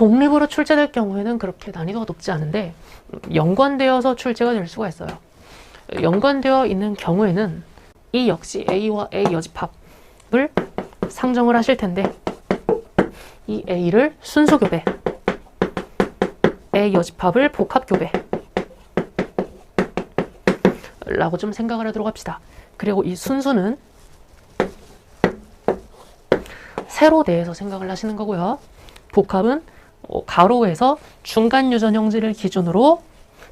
독립으로 출제될 경우에는 그렇게 난이도가 높지 않은데 연관되어서 출제가 될 수가 있어요. 연관되어 있는 경우에는 이 역시 A와 A 여집합을 상정을 하실 텐데 이 A를 순수교배, A 여집합을 복합교배 라고 좀 생각을 하도록 합시다. 그리고 이 순수는 세로 내에서 생각을 하시는 거고요. 복합은 가로에서 중간 유전 형질을 기준으로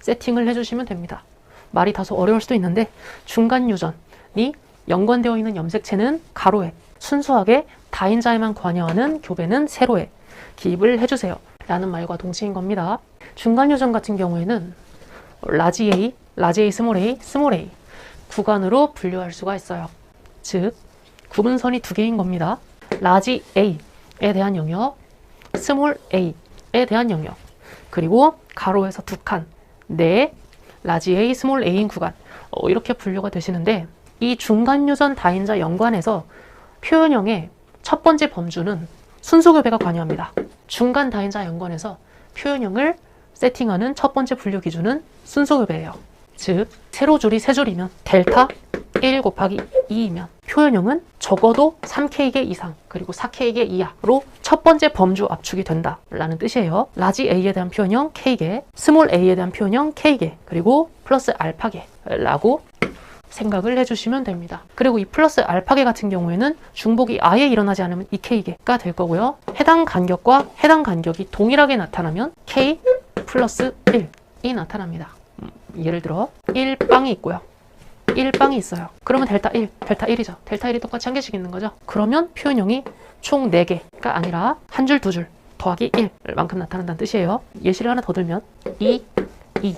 세팅을 해주시면 됩니다. 말이 다소 어려울 수도 있는데 중간 유전이 연관되어 있는 염색체는 가로에, 순수하게 다인자에만 관여하는 교배는 세로에 기입을 해주세요 라는 말과 동시인 겁니다. 중간 유전 같은 경우에는 라지 A, 라지 A, 스몰 A, 스몰 A 구간으로 분류할 수가 있어요. 즉 구분선이 두 개인 겁니다. 라지 A에 대한 영역, 스몰 A에 대한 영역, 그리고 가로에서 두 칸, 네, 라지 A, 스몰 A인 구간 이렇게 분류가 되시는데 이 중간 유전 다인자 연관에서 표현형의 첫 번째 범주는 순수교배가 관여합니다. 중간 다인자 연관에서 표현형을 세팅하는 첫 번째 분류 기준은 순수교배예요. 즉 세로 줄이 세 줄이면 델타 1 곱하기 2이면 표현형은 적어도 3K개 이상 그리고 4K개 이하로 첫 번째 범주 압축이 된다 라는 뜻이에요. 라지 A에 대한 표현형 K개, 스몰 A에 대한 표현형 K개, 그리고 플러스 알파개 라고 생각을 해주시면 됩니다. 그리고 이 플러스 알파개 같은 경우에는 중복이 아예 일어나지 않으면 2K개가 될 거고요. 해당 간격과 해당 간격이 동일하게 나타나면 K 플러스 1이 나타납니다. 예를 들어 1빵이 있고요. 1빵이 있어요. 그러면 델타 1, 델타 1이죠. 델타 1이 똑같이 한 개씩 있는 거죠. 그러면 표현형이 총 4개가 아니라 한 줄, 두 줄 더하기 1만큼 나타난다는 뜻이에요. 예시를 하나 더 들면 2, 2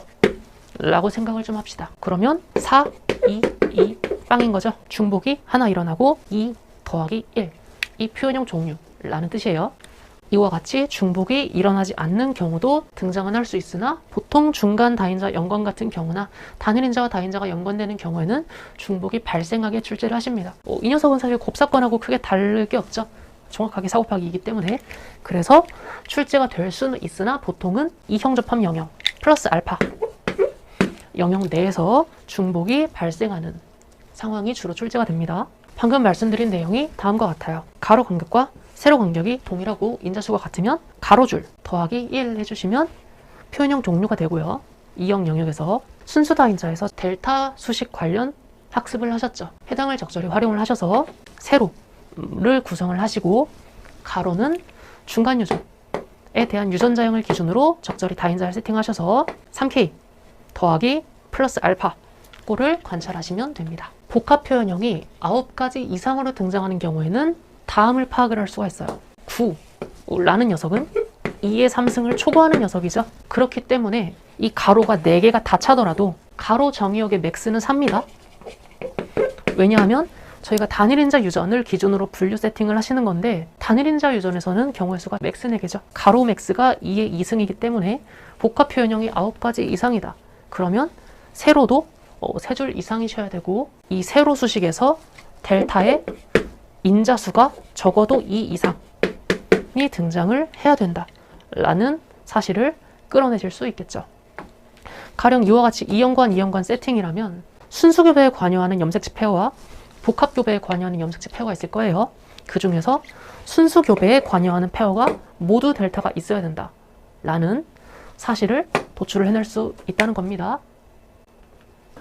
라고 생각을 좀 합시다. 그러면 4, 2, 2 빵인 거죠. 중복이 하나 일어나고 2 더하기 1 이 표현형 종류라는 뜻이에요. 이와 같이 중복이 일어나지 않는 경우도 등장은 할 수 있으나 보통 중간 다인자 연관 같은 경우나 단일인자와 다인자가 연관되는 경우에는 중복이 발생하게 출제를 하십니다. 이 녀석은 사실 곱사건하고 크게 다를 게 없죠. 정확하게 4 곱하기이기 때문에. 그래서 출제가 될 수는 있으나 보통은 이형접합 영역 플러스 알파 영역 내에서 중복이 발생하는 상황이 주로 출제가 됩니다. 방금 말씀드린 내용이 다음과 같아요. 가로 간격과 세로 간격이 동일하고 인자수가 같으면 가로줄 더하기 1 해주시면 표현형 종류가 되고요. 이형 영역에서 순수 다인자에서 델타 수식 관련 학습을 하셨죠. 해당을 적절히 활용을 하셔서 세로를 구성을 하시고 가로는 중간 유전에 대한 유전자형을 기준으로 적절히 다인자를 세팅하셔서 3K 더하기 플러스 알파 꼴을 관찰하시면 됩니다. 복합 표현형이 9가지 이상으로 등장하는 경우에는 다음을 파악을 할 수가 있어요. 9라는 녀석은 2의 3승을 초과하는 녀석이죠. 그렇기 때문에 이 가로가 4개가 다 차더라도 가로 정의역의 맥스는 3입니다. 왜냐하면 저희가 단일인자 유전을 기준으로 분류 세팅을 하시는 건데 단일인자 유전에서는 경우의 수가 맥스 4개죠. 가로 맥스가 2의 2승이기 때문에 복합 표현형이 9가지 이상이다. 그러면 세로도 3줄 이상이셔야 되고 이 세로 수식에서 델타의 인자수가 적어도 2 이상이 등장을 해야 된다 라는 사실을 끌어내실 수 있겠죠. 가령 이와 같이 이연관 세팅이라면 순수교배에 관여하는 염색체 페어와 복합교배에 관여하는 염색체 페어가 있을 거예요. 그 중에서 순수교배에 관여하는 페어가 모두 델타가 있어야 된다 라는 사실을 도출을 해낼 수 있다는 겁니다.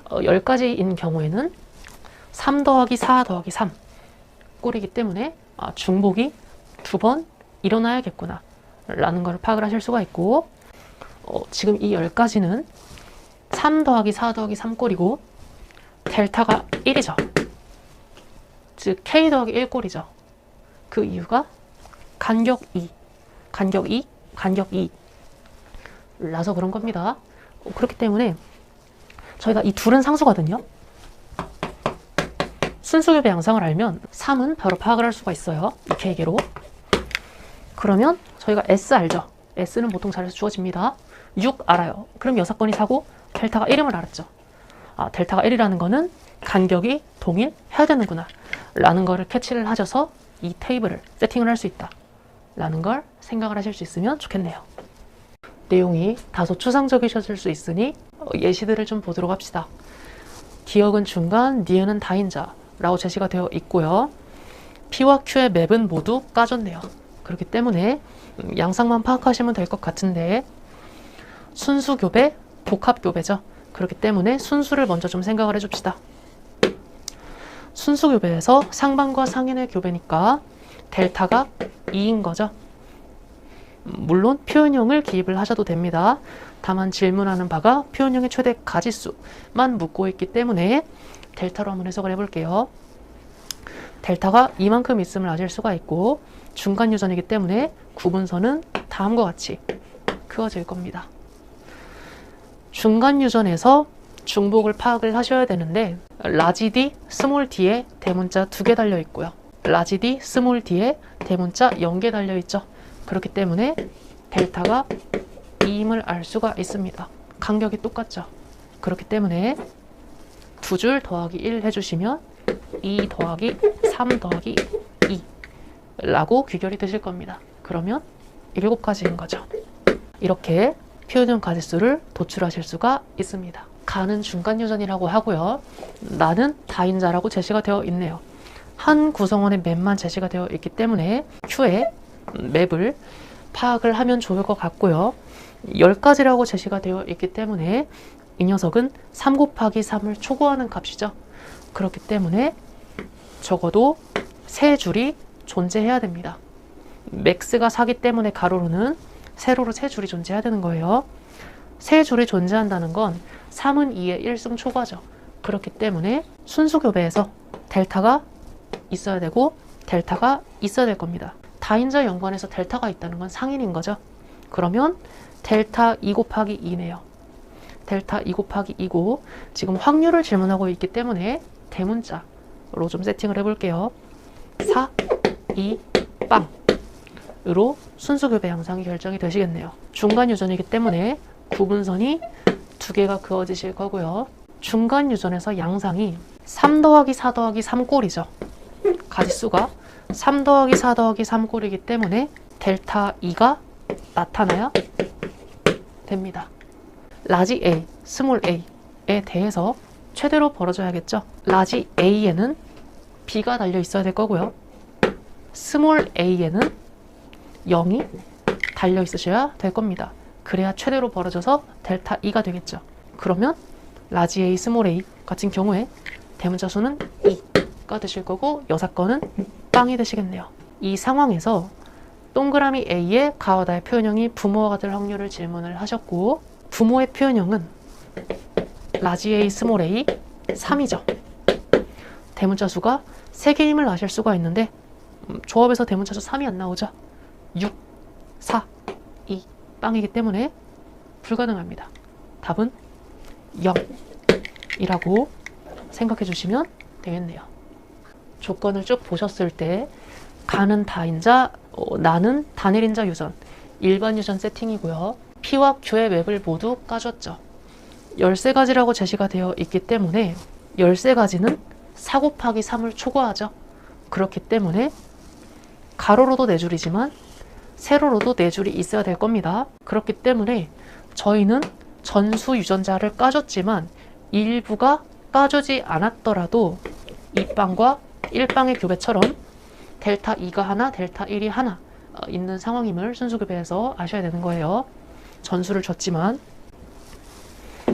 10가지인 경우에는 3 더하기 4 더하기 3 꼴이기 때문에 중복이 2번 일어나야겠구나 라는 걸 파악을 하실 수가 있고 지금 이 10가지는 3 더하기 4 더하기 3 꼴이고 델타가 1이죠. 즉 K 더하기 1 꼴이죠. 그 이유가 간격 2, 간격 2, 간격 2 라서 그런 겁니다. 그렇기 때문에 저희가 이 둘은 상수거든요. 순수교배 양상을 알면 3은 바로 파악을 할 수가 있어요. 이 K개로. 그러면 저희가 S 알죠? S는 보통 자리에서 주어집니다. 6 알아요. 그럼 6번이 4고 델타가 1임을 알았죠. 델타가 1이라는 거는 간격이 동일해야 되는구나 라는 거를 캐치를 하셔서 이 테이블을 세팅을 할 수 있다 라는 걸 생각을 하실 수 있으면 좋겠네요. 내용이 다소 추상적이셨을 수 있으니 예시들을 좀 보도록 합시다. 기억은 중간, 니은은 다인자 라고 제시가 되어 있고요. P와 Q의 맵은 모두 까졌네요. 그렇기 때문에 양상만 파악하시면 될 것 같은데 순수교배, 복합교배죠. 그렇기 때문에 순수를 먼저 좀 생각을 해줍시다. 순수교배에서 상반과 상인의 교배니까 델타가 2인 거죠. 물론 표현형을 기입을 하셔도 됩니다. 다만 질문하는 바가 표현형의 최대 가지수만 묻고 있기 때문에 델타로 한번 해석을 해볼게요. 델타가 이만큼 있음을 아실 수가 있고 중간 유전이기 때문에 구분선은 다음과 같이 그어질 겁니다. 중간 유전에서 중복을 파악을 하셔야 되는데 라지 D, 스몰 d에 대문자 2개 달려 있고요. 라지 D, 스몰 d에 대문자 0개 달려 있죠. 그렇기 때문에 델타가 2임을 알 수가 있습니다. 간격이 똑같죠. 그렇기 때문에 2줄 더하기 1 해주시면 2 더하기 3 더하기 2 라고 귀결이 되실 겁니다. 그러면 7가지인 거죠. 이렇게 표현형 가지수를 도출하실 수가 있습니다. 가는 중간 유전이라고 하고요. 나는 다인자라고 제시가 되어 있네요. 한 구성원의 맵만 제시가 되어 있기 때문에 Q의 맵을 파악을 하면 좋을 것 같고요. 10가지라고 제시가 되어 있기 때문에 이 녀석은 3 곱하기 3을 초과하는 값이죠. 그렇기 때문에 적어도 3줄이 존재해야 됩니다. 맥스가 4기 때문에 가로로는 세로로 3줄이 존재해야 되는 거예요. 3줄이 존재한다는 건 3은 2의 1승 초과죠. 그렇기 때문에 순수교배에서 델타가 있어야 되고 델타가 있어야 될 겁니다. 다인자 연관에서 델타가 있다는 건 상인인 거죠. 그러면 델타 2 곱하기 2네요. 델타 2 곱하기 2고 지금 확률을 질문하고 있기 때문에 대문자로 좀 세팅을 해볼게요. 4, 2, 빵 으로 순수교배 양상이 결정이 되시겠네요. 중간 유전이기 때문에 구분선이 2개가 그어지실 거고요. 중간 유전에서 양상이 3 더하기 4 더하기 3꼴이죠. 가지수가 3 더하기 4 더하기 3꼴이기 때문에 델타 2가 나타나야 됩니다. 라지 A, 스몰 a에 대해서 최대로 벌어져야겠죠. 라지 A에는 B가 달려 있어야 될 거고요. 스몰 a에는 0이 달려 있으셔야 될 겁니다. 그래야 최대로 벌어져서 델타 2가 되겠죠. 그러면 라지 A, 스몰 a 같은 경우에 대문자 수는 2가 되실 거고 여사건은 빵이 되시겠네요. 이 상황에서 동그라미 A의 가오다의 표현형이 부모가 될 확률을 질문을 하셨고 부모의 표현형은 라지 A, 스몰 a 3이죠. 대문자 수가 3개임을 아실 수가 있는데 조합에서 대문자 수 3이 안 나오죠. 6, 4, 2 빵이기 때문에 불가능합니다. 답은 0이라고 생각해 주시면 되겠네요. 조건을 쭉 보셨을 때 가는 다인자, 나는 단일인자 유전, 일반 유전 세팅이고요. P와 Q의 맵을 모두 까줬죠. 13가지라고 제시가 되어 있기 때문에 13가지는 4 곱하기 3을 초과하죠. 그렇기 때문에 가로로도 4줄이지만 세로로도 4줄이 있어야 될 겁니다. 그렇기 때문에 저희는 전수 유전자를 까줬지만 일부가 까주지 않았더라도 2빵과 1빵의 교배처럼 델타 2가 하나, 델타 1이 하나 있는 상황임을 순수교배에서 아셔야 되는 거예요. 전수를 줬지만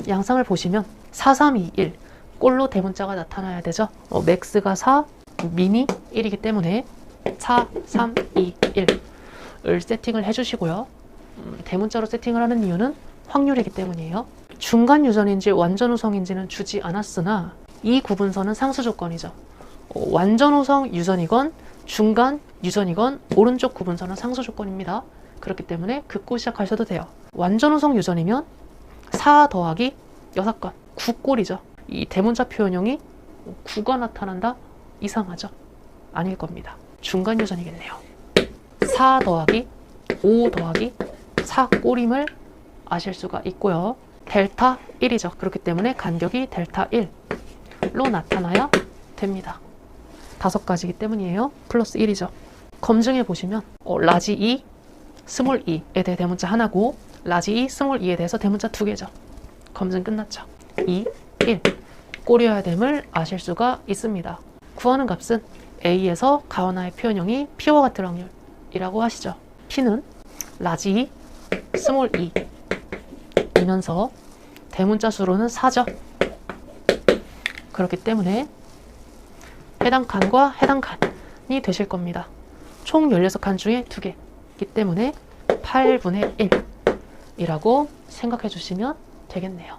양상을 보시면 4, 3, 2, 1 꼴로 대문자가 나타나야 되죠. 맥스가 4, 미니 1이기 때문에 4, 3, 2, 1을 세팅을 해주시고요. 대문자로 세팅을 하는 이유는 확률이기 때문이에요. 중간 유전인지 완전 우성인지는 주지 않았으나 이 구분선은 상수 조건이죠. 완전 우성 유전이건 중간 유전이건 오른쪽 구분선은 상수 조건입니다. 그렇기 때문에 긋고 시작하셔도 돼요. 완전 우성 유전이면 4 더하기 6건 9꼴이죠. 이 대문자 표현형이 9가 나타난다? 이상하죠? 아닐 겁니다. 중간 유전이겠네요. 4 더하기 5 더하기 4꼴임을 아실 수가 있고요. 델타 1이죠. 그렇기 때문에 간격이 델타 1로 나타나야 됩니다. 5가지이기 때문이에요. 플러스 1이죠. 검증해 보시면 라지 E, 스몰 e에 대해 대문자 하나고 라지 E, 스몰 e에 대해서 대문자 2개죠. 검증 끝났죠. 2, 1. 꼬려야 됨을 아실 수가 있습니다. 구하는 값은 A에서 가원화의 표현형이 P와 같을 확률이라고 하시죠. P는 라지 E, 스몰 e 이면서 대문자 수로는 4죠. 그렇기 때문에 해당 칸과 해당 칸이 되실 겁니다. 총 16칸 중에 2개이기 때문에 8분의 1이라고 생각해 주시면 되겠네요.